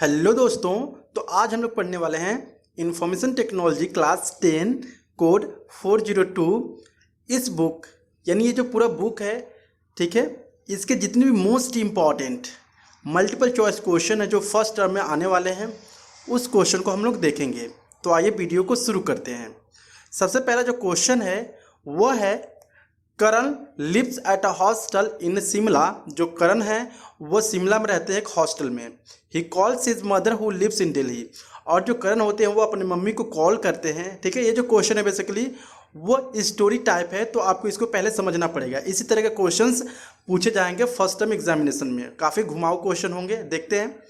Hello दोस्तों। तो आज हम लोग पढ़ने वाले हैं इंफॉर्मेशन टेक्नोलॉजी क्लास 10 कोड 402। इस बुक यानी ये जो पूरा बुक है, ठीक है, इसके जितने भी most important multiple choice question है जो फर्स्ट टर्म में आने वाले हैं उस क्वेश्चन को हम लोग देखेंगे। तो आइए वीडियो को शुरू करते हैं। सबसे पहला जो क्वेश्चन है वह है करण लिव्स एट अ हॉस्टल इन शिमला। जो करण है वो शिमला में रहते हैं एक हॉस्टल में। He calls his mother who lives in Delhi. और जो करण होते हैं वो अपनी मम्मी को कॉल करते हैं। ठीक है, ये जो क्वेश्चन है बेसिकली वो स्टोरी टाइप है, तो आपको इसको पहले समझना पड़ेगा। इसी तरह के क्वेश्चंस पूछे जाएंगे फर्स्ट टर्म एग्जामिनेशन में। काफ़ी घुमाऊ क्वेश्चन होंगे, देखते हैं।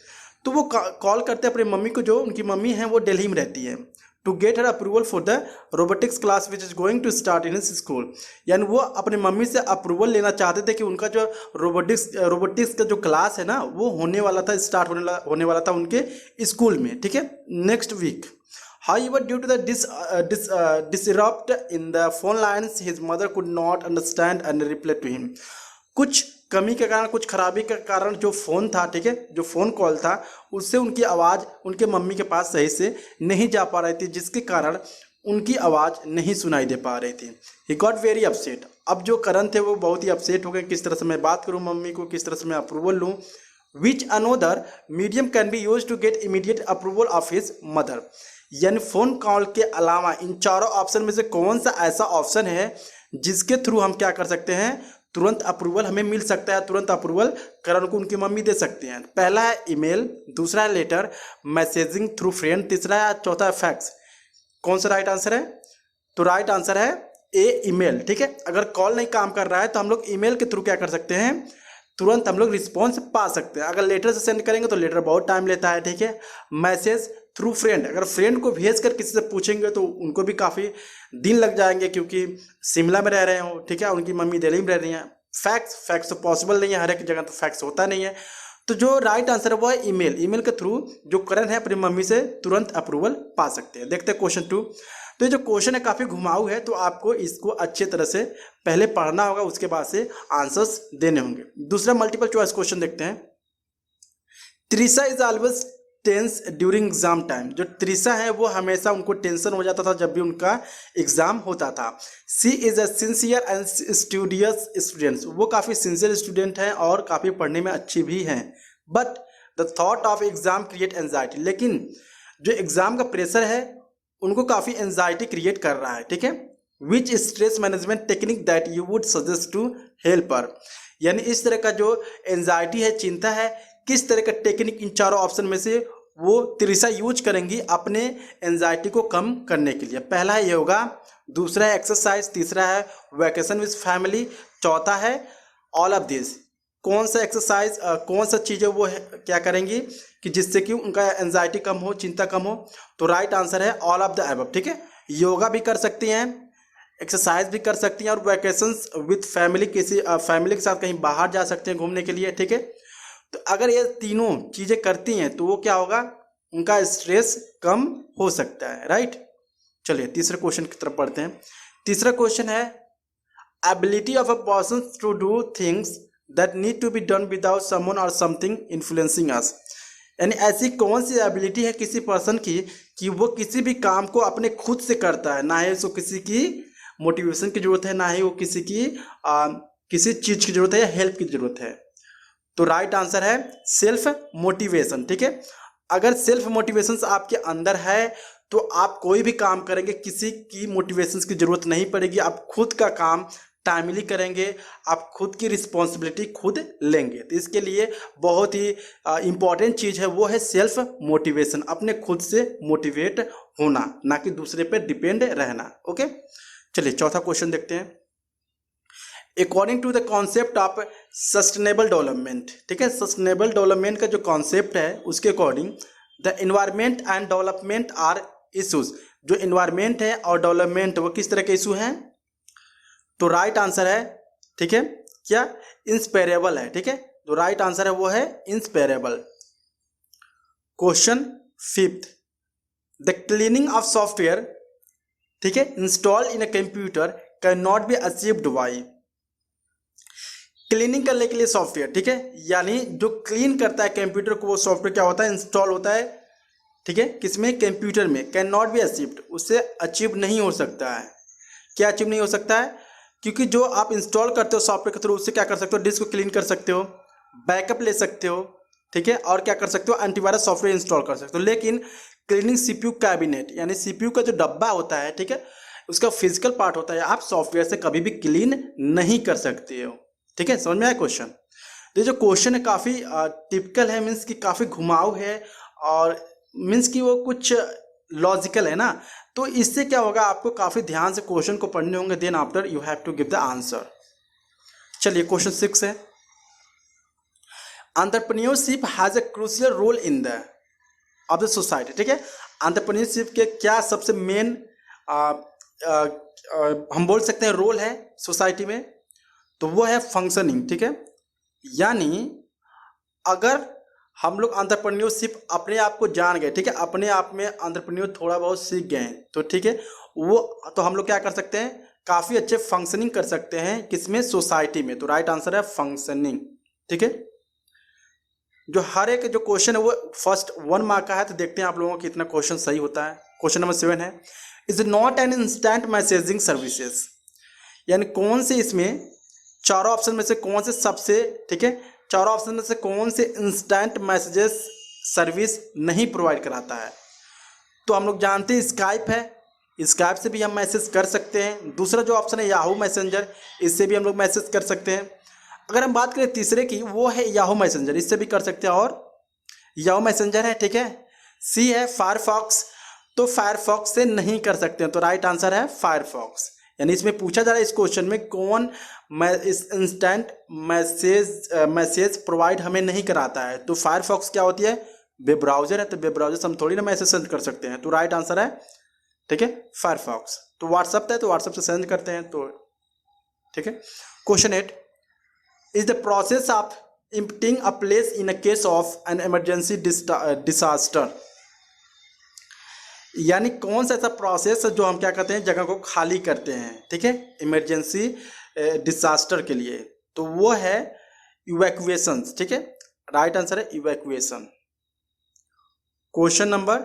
तो वो कॉल करते हैं अपनी मम्मी को, जो उनकी मम्मी है वो दिल्ली में रहती है, to get her approval for the robotics class which is going to start in his school. यानी वो अपनी मम्मी से अप्रूवल लेना चाहते थे कि उनका जो रोबोटिक्स का जो क्लास है ना वो होने वाला था, स्टार्ट होने वाला था उनके स्कूल में। ठीक है, next week. However, due to the disrupt in the phone lines, his mother could not understand and reply to him. कुछ कमी के कारण, कुछ खराबी के कारण जो फ़ोन था, ठीक है, जो फ़ोन कॉल था उससे उनकी आवाज़ उनके मम्मी के पास सही से नहीं जा पा रही थी, जिसके कारण उनकी आवाज़ नहीं सुनाई दे पा रही थी। He got very upset. अब जो करण थे वो बहुत ही अपसेट हो गए, किस तरह से मैं बात करूँ मम्मी को, किस तरह से मैं अप्रूवल लूँ। Which another medium can be use to get immediate approval of his mother. यानी फ़ोन कॉल के अलावा इन चारों ऑप्शन में से कौन सा ऐसा ऑप्शन है जिसके थ्रू हम क्या कर सकते हैं, तुरंत अप्रूवल हमें मिल सकता है, तुरंत अप्रूवल करण को उनकी मम्मी दे सकते हैं। पहला है ईमेल, दूसरा है लेटर, मैसेजिंग थ्रू फ्रेंड, तीसरा है, चौथा है फैक्स। कौन सा राइट आंसर है? तो राइट आंसर है ए, ईमेल। ठीक है, अगर कॉल नहीं काम कर रहा है तो हम लोग ईमेल के थ्रू क्या कर सकते हैं, तुरंत हम लोग रिस्पॉन्स पा सकते हैं। अगर लेटर से सेंड करेंगे तो लेटर बहुत टाइम लेता है। ठीक है, मैसेज थ्रू फ्रेंड, अगर फ्रेंड को भेज कर किसी से पूछेंगे तो उनको भी काफ़ी दिन लग जाएंगे क्योंकि शिमला में रह रहे हो, ठीक है, उनकी मम्मी दिल्ली में रह रही हैं। फैक्स तो पॉसिबल नहीं है, हर एक जगह तो फैक्स होता नहीं है। तो जो राइट आंसर है वो है ईमेल। ईमेल के थ्रू जो करण है अपनी मम्मी से तुरंत अप्रूवल पा सकते हैं। देखते हैं क्वेश्चन 2। तो ये जो क्वेश्चन है काफ़ी घुमाऊ है, तो आपको इसको अच्छे तरह से पहले पढ़ना होगा, उसके बाद से आंसर्स देने होंगे। दूसरा मल्टीपल चॉइस क्वेश्चन देखते हैं। Trisha is always tense during exam time. जो त्रिशा है वो हमेशा उनको टेंशन हो जाता था जब भी उनका एग्जाम होता था। She is a sincere and studious students. वो काफ़ी सिंसियर स्टूडेंट हैं और काफ़ी पढ़ने में अच्छी भी हैं। But the thought of exam create anxiety. लेकिन जो एग्जाम का प्रेशर है उनको काफ़ी एंजाइटी क्रिएट कर रहा है। ठीक है, which stress management technique that you would suggest to help her. यानी इस तरह का जो एंजाइटी है, चिंता है, किस तरह का टेक्निक इन चारों ऑप्शन में से वो त्रिशा यूज करेंगी अपने एंजाइटी को कम करने के लिए। पहला है योगा, दूसरा है एक्सरसाइज, तीसरा है वैकेशन विद फैमिली, चौथा है ऑल ऑफ दिस। कौन सा एक्सरसाइज, कौन सा चीज़ें वो क्या करेंगी कि जिससे कि उनका एंजाइटी कम हो, चिंता कम हो। तो राइट आंसर है ऑल ऑफ द अबव। ठीक है, योगा भी कर सकती हैं, एक्सरसाइज भी कर सकती हैं और वैकेशंस विद फैमिली, किसी फैमिली के साथ कहीं बाहर जा सकते हैं घूमने के लिए। ठीक है, तो अगर ये तीनों चीज़ें करती हैं तो वो क्या होगा, उनका स्ट्रेस कम हो सकता है। राइट, चलिए तीसरे क्वेश्चन की तरफ पढ़ते हैं। तीसरा क्वेश्चन है ability of a person to do things that need to be done without someone और समथिंग इन्फ्लुएंसिंग अस। यानी ऐसी कौन सी एबिलिटी है किसी पर्सन की कि वो किसी भी काम को अपने खुद से करता है, ना ही उसको किसी की मोटिवेशन की जरूरत है, ना ही वो किसी की किसी चीज़ की जरूरत है या हेल्प की जरूरत है। तो राइट आंसर है सेल्फ मोटिवेशन। ठीक है, अगर सेल्फ मोटिवेशन आपके अंदर है तो आप कोई भी काम करेंगे, किसी की मोटिवेशन की जरूरत नहीं पड़ेगी। आप खुद का काम टाइमली करेंगे, आप खुद की रिस्पॉन्सिबिलिटी खुद लेंगे। तो इसके लिए बहुत ही इम्पॉर्टेंट चीज़ है वो है सेल्फ मोटिवेशन, अपने खुद से मोटिवेट होना, ना कि दूसरे पर डिपेंड रहना। ओके, चलिए चौथा क्वेश्चन देखते हैं। According to the concept of sustainable development. ठीक है, सस्टेनेबल डेवलपमेंट का जो कॉन्सेप्ट है उसके according the environment and development are issues. जो एनवायरमेंट है और डेवलपमेंट वो किस तरह के इशू हैं? तो राइट आंसर है, ठीक है, क्या इंस्पेरेबल है। ठीक है, तो राइट आंसर है वो है inseparable. Question 5th, the cleaning of software, ठीक है, install in a computer can not be achieved by. Cleaning करने के लिए सॉफ्टवेयर, ठीक है, यानी जो क्लीन करता है कंप्यूटर को वो सॉफ्टवेयर क्या होता है, इंस्टॉल होता है, ठीक है, किसमें, कंप्यूटर में। कैन नॉट बी अचीव्ड, उससे अचीव नहीं हो सकता है। क्या अचीव नहीं हो सकता है? क्योंकि जो आप इंस्टॉल करते हो सॉफ्टवेयर के थ्रू, उससे क्या कर सकते हो, डिस्क को क्लीन कर सकते हो, बैकअप ले सकते हो, ठीक है, और क्या कर सकते हो, एंटीवायरस सॉफ्टवेयर इंस्टॉल कर सकते हो। लेकिन क्लीनिंग सीपीयू कैबिनेट यानी सीपीयू का जो डब्बा होता है, ठीक है, उसका फिजिकल पार्ट होता है, आप सॉफ्टवेयर से कभी भी क्लीन नहीं कर सकते हो। ठीक है, समझ में आया क्वेश्चन? तो ये जो क्वेश्चन है काफ़ी टिपिकल है, मीन्स कि काफ़ी घुमाव है, और मीन्स कि वो कुछ लॉजिकल है ना, तो इससे क्या होगा, आपको काफ़ी ध्यान से क्वेश्चन को पढ़ने होंगे, then after you have to give the answer. चलिए क्वेश्चन 6 है, entrepreneurship has a crucial role in the of the society. ठीक है, एंटरप्रेन्योरशिप के क्या सबसे मेन हम बोल सकते हैं रोल है सोसाइटी में, तो वो है फंक्शनिंग। ठीक है, यानी अगर हम लोग एंटरप्रेन्योरशिप अपने आप को जान गए, ठीक है, अपने आप में एंटरप्रेन्योर थोड़ा बहुत सीख गए, तो ठीक है, वो तो हम लोग क्या कर सकते हैं, काफ़ी अच्छे फंक्शनिंग कर सकते हैं, किसमें, सोसाइटी में। तो राइट आंसर है फंक्शनिंग। ठीक है, जो हर एक जो क्वेश्चन है वो फर्स्ट 1 मार्क का है, तो देखते हैं आप लोगों को कितना क्वेश्चन सही होता है। क्वेश्चन नंबर 7 है, is not an instant messaging services, यानी कौन से इसमें चारों ऑप्शन में से कौन से सबसे, ठीक है, चारों ऑप्शन में से कौन से इंस्टेंट मैसेजेस सर्विस नहीं प्रोवाइड कराता है। तो हम लोग जानते हैं स्काइप है, स्काइप से भी हम मैसेज कर सकते हैं। दूसरा जो ऑप्शन है याहू मैसेंजर, इससे भी हम लोग मैसेज कर सकते हैं। अगर हम बात करें तीसरे की, वो है याहू मैसेंजर, इससे भी कर सकते हैं, और याहू मैसेंजर है। ठीक है, सी है फायरफॉक्स, तो फायरफॉक्स से नहीं कर सकते हैं, तो राइट आंसर है फायरफॉक्स। यानी इसमें पूछा जा रहा है इस क्वेश्चन में कौन इस इंस्टेंट मैसेज प्रोवाइड हमें नहीं कराता है, तो फायरफॉक्स क्या होती है, वेब ब्राउजर है, तो वेब ब्राउजर से हम थोड़ी ना मैसेज सेंड कर सकते हैं, तो राइट आंसर है, ठीक है, फायरफॉक्स। तो व्हाट्सएप है, तो व्हाट्सएप से सेंड करते हैं, तो ठीक है। Question 8 is the process of emptying a place in a case of an emergency disaster, यानी कौन सा ऐसा प्रोसेस है जो हम क्या करते हैं, जगह को खाली करते हैं, ठीक है, इमरजेंसी डिसास्टर के लिए, तो वो है इवैक्यूएशन। ठीक है, राइट आंसर है evacuation. Question number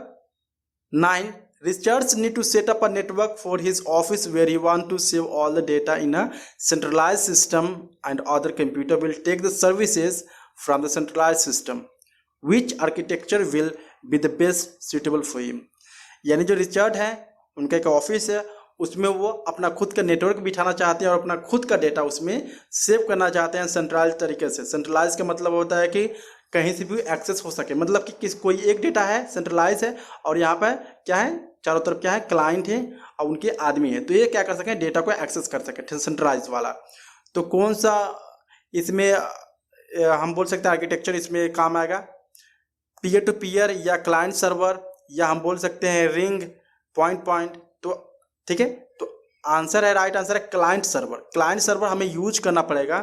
9 Richards need to set up a network for his office where he want to save all the data in a centralised system and other computer will take the services from the centralised system, which architecture will be the best suitable for him. यानी जो Richard है, उनका एक office है, उसमें वो अपना खुद का नेटवर्क बिठाना चाहते हैं और अपना खुद का डेटा उसमें सेव करना चाहते हैं सेंट्रलाइज तरीके से। सेंट्रलाइज का मतलब होता है कि कहीं से भी एक्सेस हो सके, मतलब कि कोई एक डेटा है सेंट्रलाइज है, और यहाँ पर क्या है, चारों तरफ क्या है, क्लाइंट है और उनके आदमी है, तो ये क्या कर सकें, डेटा को एक्सेस कर सके, सेंट्रलाइज वाला। तो कौन सा इसमें हम बोल सकते हैं आर्किटेक्चर इसमें काम आएगा, पीयर टू पीयर या क्लाइंट सर्वर, या हम बोल सकते हैं रिंग पॉइंट। तो ठीक है, तो आंसर है, राइट आंसर है क्लाइंट सर्वर। क्लाइंट सर्वर हमें यूज करना पड़ेगा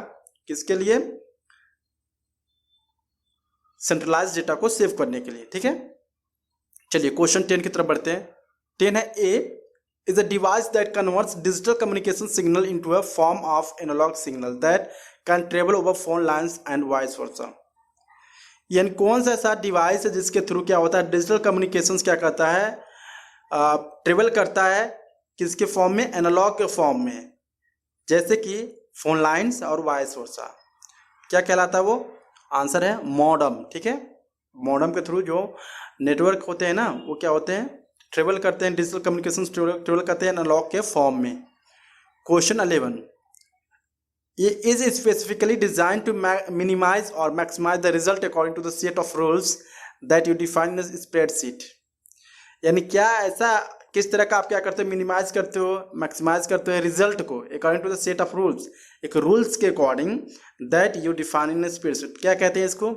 किसके लिए, सेंट्रलाइज डेटा को सेव करने के लिए। ठीक है, चलिए क्वेश्चन 10 की तरफ बढ़ते हैं। 10 है, A is a device that converts digital communication signal into a form of analog signal that can travel over phone lines and vice versa. यानी कौन सा ऐसा डिवाइस है जिसके थ्रू क्या होता है, डिजिटल कम्युनिकेशंस क्या करता है, ट्रेवल करता है किसके फॉर्म में, एनालॉग के फॉर्म में, जैसे कि फोन लाइन्स और वाइस वर्सा। क्या कहलाता है वो, आंसर है मॉडम। ठीक है, मॉडम के थ्रू जो नेटवर्क होते हैं ना, वो क्या होते हैं, ट्रेवल करते हैं, डिजिटल कम्युनिकेशन ट्रेवल करते हैं एनालॉग के फॉर्म में। Question 11 is specifically designed to minimize or maximize the result according to the set of rules that you define in a spreadsheet। यानी क्या ऐसा, किस तरह का आप क्या करते हो, मिनिमाइज करते हो, मैक्सिमाइज करते हो रिजल्ट को according to the set of rules, एक रूल्स के according that you define in spreadsheet. क्या कहते हैं इसको,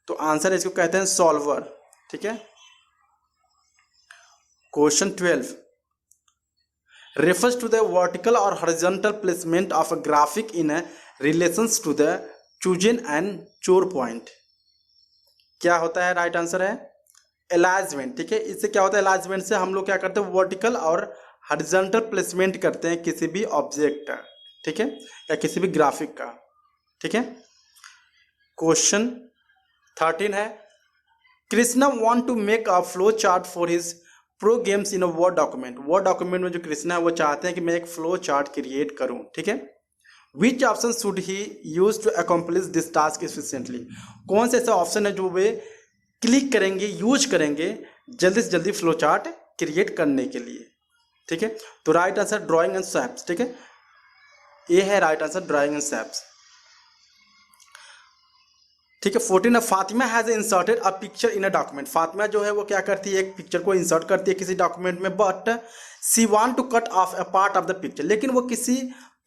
तो आंसर इसको कहते हैं सॉल्वर। ठीक है, question 12 refers to the vertical or horizontal placement of a graphic in a relations to the chosen and chore point। क्या होता है, राइट आंसर है अलाइनमेंट। ठीक है, इससे क्या होता है, अलाइनमेंट से हम लोग क्या करते हैं, वर्टिकल और हॉरिजॉन्टल प्लेसमेंट करते हैं किसी भी ऑब्जेक्ट का, ठीक है, या किसी भी ग्राफिक का। ठीक है। क्वेश्चन 13 है, Krishna want to make a flow chart for his pro games in a word document. Word document में जो कृष्णा है वो चाहते हैं कि मैं एक फ्लो चार्ट क्रिएट करूं, ठीक है। Which option should he use to accomplish this task efficiently. कौन सा ऐसा ऑप्शन है जो वे क्लिक करेंगे, यूज करेंगे जल्दी से जल्दी फ्लो चार्ट क्रिएट करने के लिए, ठीक है। तो right answer drawing and shapes, ठीक है, ये है right answer drawing and shapes, ठीक है। 14 है, Fatima has inserted a picture in a document. Fatima जो है वो क्या करती है, एक पिक्चर को इंसर्ट करती है किसी डॉक्यूमेंट में, but she want to cut off a part of the picture, लेकिन वो किसी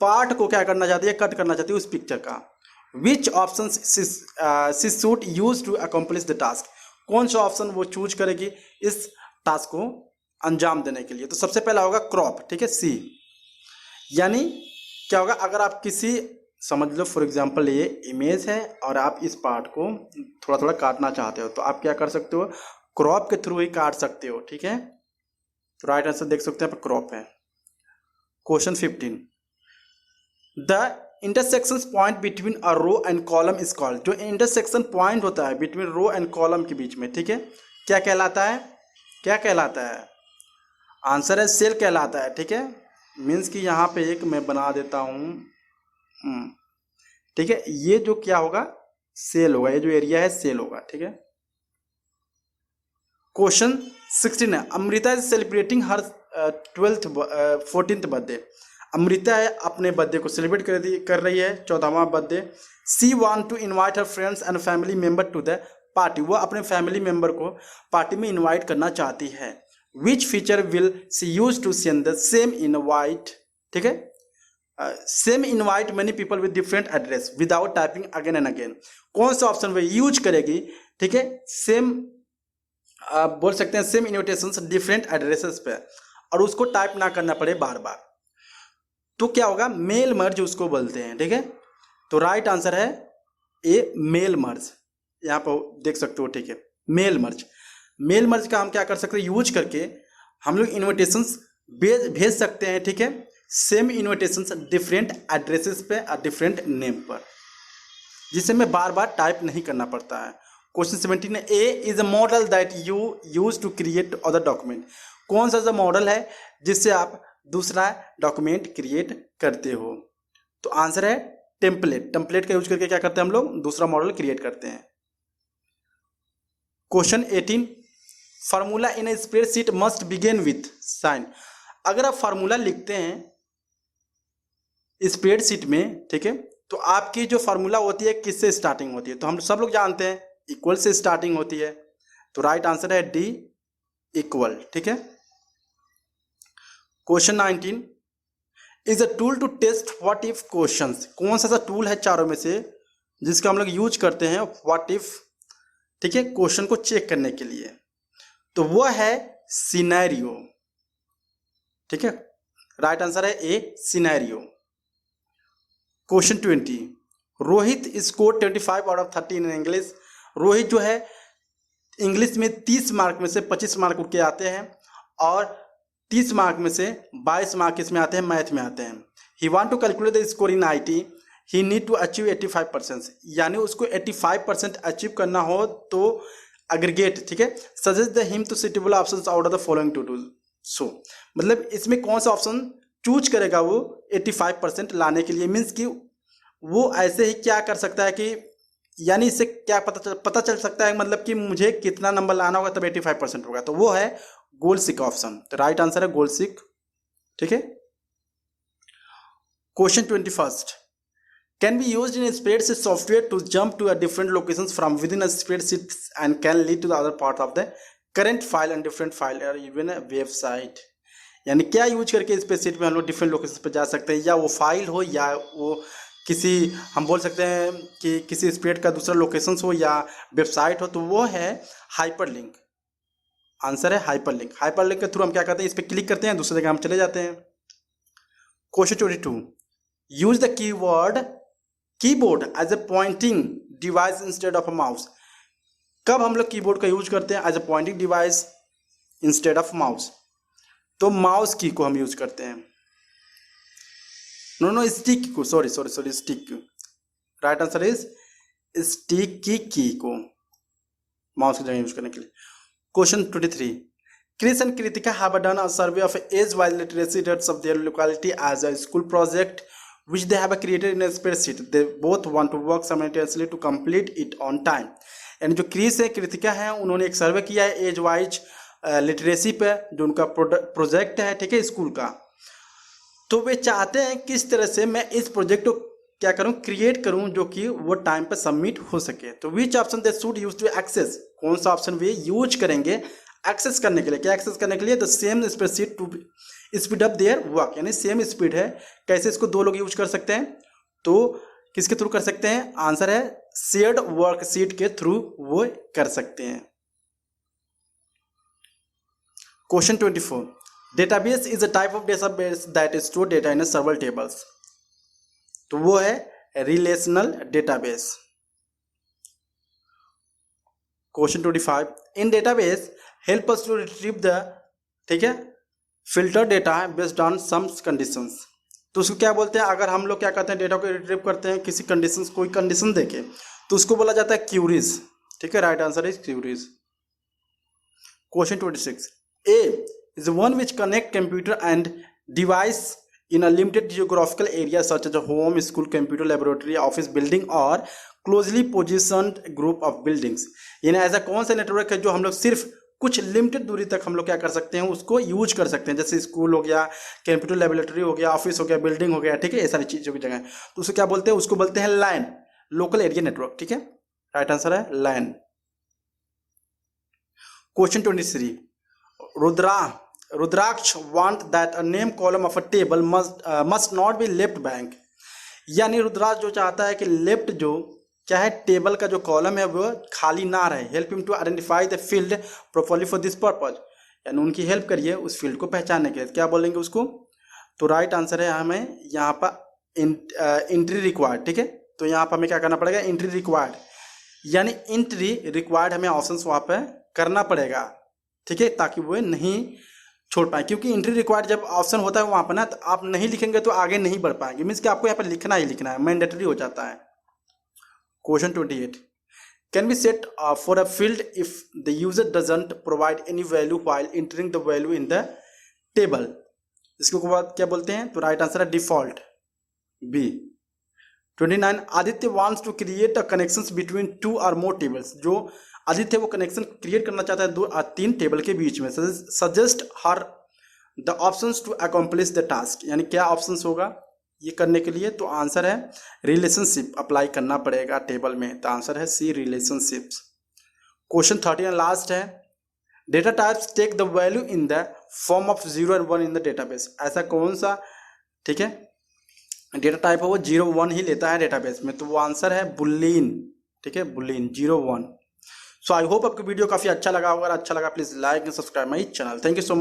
पार्ट को क्या करना चाहती है, कट करना चाहती है उस पिक्चर का। Which option she should use to accomplish the task. कौन सा ऑप्शन वो चूज करेगी इस टास्क को अंजाम देने के लिए। तो सबसे पहला होगा क्रॉप, ठीक है, सी, यानी क्या होगा, अगर आप किसी, समझ लो फॉर एग्जांपल ये इमेज है और आप इस पार्ट को थोड़ा थोड़ा काटना चाहते हो, तो आप क्या कर सकते हो, क्रॉप के थ्रू ही काट सकते हो, ठीक है। तो राइट आंसर देख सकते हैं, क्रॉप है। Question 15, the intersection point between a row and column is called. जो इंटरसेक्शन पॉइंट होता है बिटवीन रो एंड कॉलम के बीच में, ठीक है, क्या कहलाता है, क्या कहलाता है, आंसर है सेल कहलाता है, ठीक है। मीन्स कि यहाँ पे एक मैं बना देता हूँ, ठीक है, ये जो क्या होगा, सेल होगा, ये जो एरिया है सेल होगा, ठीक है। क्वेश्चन 16 है, Amrita is celebrating her 14th birthday. Amrita है अपने बर्थडे को सेलिब्रेट कर रही है, 14वां birthday. She want to invite her friends and family member to the party. वो अपने फैमिली मेंबर को पार्टी में इनवाइट करना चाहती है। Which feature will she use to send the same invite, ठीक है, same invite many people with different address without typing again and again. कौन सा ऑप्शन वो यूज करेगी, ठीक है, सेम आप बोल सकते हैं सेम इन्विटेशंस डिफरेंट एड्रेसेस पे, और उसको टाइप ना करना पड़े बार बार। तो क्या होगा, मेल मर्ज उसको बोलते हैं, ठीक है। तो राइट आंसर है ए, मेल मर्ज, यहाँ पर देख सकते हो, ठीक है, मेल मर्ज। मेल मर्ज का हम क्या कर सकते हैं, यूज करके हम लोग इन्विटेशंस भेज सकते हैं, ठीक है, सेम इन्विटेशंस डिफरेंट एड्रेसेस पे और डिफरेंट नेम पर, जिसे में बार बार टाइप नहीं करना पड़ता है। क्वेश्चन 17 है, A is a model that you use to create other document. कौन सा ऐसा मॉडल है जिससे आप दूसरा डॉक्यूमेंट क्रिएट करते हो। तो आंसर है टेम्पलेट। टेम्पलेट का यूज करके क्या करते हैं हम लोग, दूसरा मॉडल क्रिएट करते हैं। Question 18, formula in a spreadsheet must begin with sign. अगर आप फार्मूला लिखते हैं स्प्रेडशीट में, ठीक है, तो आपकी जो फार्मूला होती है किससे स्टार्टिंग होती है, तो हम सब लोग जानते हैं इक्वल से स्टार्टिंग होती है। तो राइट आंसर है डी, इक्वल, ठीक है। Question 19, is a tool to test what if questions. कौन सा टूल है चारों में से जिसका हम लोग यूज करते हैं व्हाट इफ, ठीक है, क्वेश्चन को चेक करने के लिए। तो वो है सिनेरियो, ठीक है, राइट आंसर है A, scenario. Question 20, Rohit score 25 out of 30 in English. Rohit जो है इंग्लिश में 30 मार्क में से 25 मार्क उनके आते हैं, और 30 मार्क में से 22 मार्क इसमें आते हैं, मैथ में आते हैं। He want to calculate the score in IT, he need to achieve 85%, यानी उसको 85% अचीव करना हो तो एग्रीगेट, ठीक है, suggest the him two suitable options out of the following to do so. मतलब इसमें कौन सा ऑप्शन चूज करेगा वो 85% लाने के लिए। मीन्स कि वो ऐसे ही क्या कर सकता है कि, यानी इससे क्या पता चल सकता है, मतलब कि मुझे कितना नंबर लाना होगा तब 85% होगा, तो वो है गोल सिक ऑप्शन। तो राइट आंसर है गोल सिक, ठीक है। Question 21, can be used in spreadsheet software to jump to a different locations from within a spreadsheet and can lead to the other part of the current file and different file और even a website. यानी क्या use करके spreadsheet में हम लोग different location पर जा सकते हैं, या वो फाइल हो या वो किसी, हम बोल सकते हैं कि किसी स्प्रेड का दूसरा लोकेशन हो या वेबसाइट हो, तो वो है हाइपरलिंक। आंसर है हाइपरलिंक। हाइपरलिंक के थ्रू हम क्या करते हैं, इस पर क्लिक करते हैं, दूसरी जगह हम चले जाते हैं। Question 22, use the keyboard as a pointing device instead of a mouse. कब हम लोग कीबोर्ड का यूज करते हैं as a pointing device instead of mouse, तो माउस की को हम यूज करते हैं, नो स्टिक को, सॉरी स्टिक को। Right answer is sticky key को माउस की जगह यूज करने के लिए। Question 23, Chris and Kritika have done a survey of age-wise literacy rates of their locality as a school project, which they have created in a spreadsheet. They both want to work simultaneously to complete it on time. यानी जो Chris है, कृतिका है, उन्होंने एक सर्वे किया है age wise literacy पे, जो उनका प्रोजेक्ट है, ठीक है, स्कूल का। तो वे चाहते हैं किस तरह से मैं इस प्रोजेक्ट को क्या करूं, क्रिएट करूं, जो कि वो टाइम पे सबमिट हो सके। तो which option they should use to access, कौन सा ऑप्शन वे यूज करेंगे एक्सेस करने के लिए। क्या एक्सेस करने के लिए? The same spreadsheet to speed up their work, यानी सेम स्पीड है। कैसे इसको दो लोग यूज कर सकते हैं? तो किसके थ्रू कर सकते हैं? आंसर है शेयर्ड वर्कशीट के थ्रू वो कर सकते हैं। Question 24, database is a type of database that store data in server tables. तो वो है relational database. Question 25, in database help us to retrieve the, ठीक है, filter data based on some conditions. तो उसको क्या बोलते हैं? अगर हम लोग क्या करते हैं, डेटा को रिट्रीव करते हैं किसी कंडीशंस, कोई कंडीशन देके, तो उसको बोला जाता है क्यूरीज, ठीक है, right answer is queries. Question 26, A is one which connect computer and device in a limited geographical area such as a home, school, computer, laboratory, office building or closely positioned group of buildings। यानी ऐसा कौन सा network है जो हम लोग सिर्फ कुछ लिमिटेड दूरी तक हम लोग क्या कर सकते हैं, उसको यूज कर सकते हैं, जैसे स्कूल हो गया, कंप्यूटर लेबोरेटरी हो गया, ऑफिस हो गया, बिल्डिंग हो गया, ठीक है, ये सारी चीज़ों की जगह। तो उसको क्या बोलते हैं? उसको बोलते हैं लैन, लोकल एरिया नेटवर्क, ठीक है, राइट आंसर है LAN. Question 23, Rudraksh want that a name column of a table must not be left blank। यानी रुद्राक्ष जो चाहता है कि लेफ्ट जो क्या है, टेबल का जो कॉलम है वो खाली ना रहे। Help him to identify the field properly for this purpose, यानी उनकी हेल्प करिए उस फील्ड को पहचानने के लिए। क्या बोलेंगे उसको? तो राइट आंसर है हमें यहाँ पर एंट्री रिक्वायर्ड, ठीक है। तो यहाँ पर हमें क्या करना पड़ेगा? एंट्री रिक्वायर्ड, यानी एंट्री रिक्वायर्ड हमें ऑप्शन वहाँ पर करना पड़ेगा, ठीक है, ताकि वो नहीं छोड़ पाए। क्योंकि एंट्री रिक्वायर्ड जब ऑप्शन होता है वहाँ पर ना, तो आप नहीं लिखेंगे तो आगे नहीं बढ़ पाएंगे। मीन्स कि आपको यहाँ पर लिखना ही लिखना है, मैंडेटरी हो जाता है। Question 28, can be set for a field if the user doesn't provide any value while entering the value in the table. इसके बाद क्या बोलते हैं? तो राइट आंसर है default, B. 29, Aditya wants to create a connections between two और more tables. जो आदित्य वो कनेक्शन क्रिएट करना चाहता है 2 और 3 टेबल के बीच में। Suggest her the options to accomplish the task, यानी क्या ऑप्शंस होगा ये करने के लिए? तो आंसर है रिलेशनशिप अप्लाई करना पड़ेगा टेबल में। तो आंसर है सी, रिलेशनशिप्स। क्वेश्चन 30 लास्ट है, data types take the value in the form of 0 और 1 इन द डेटाबेस। ऐसा कौन सा, ठीक है, डेटा टाइप है वो 0 1 ही लेता है डेटाबेस में? तो वो आंसर है बुलियन, ठीक है, बुलियन 0 1। सो आई होप आपको वीडियो काफी अच्छा लगा होगा। अच्छा लगा please like and subscribe my channel. Thank you so much.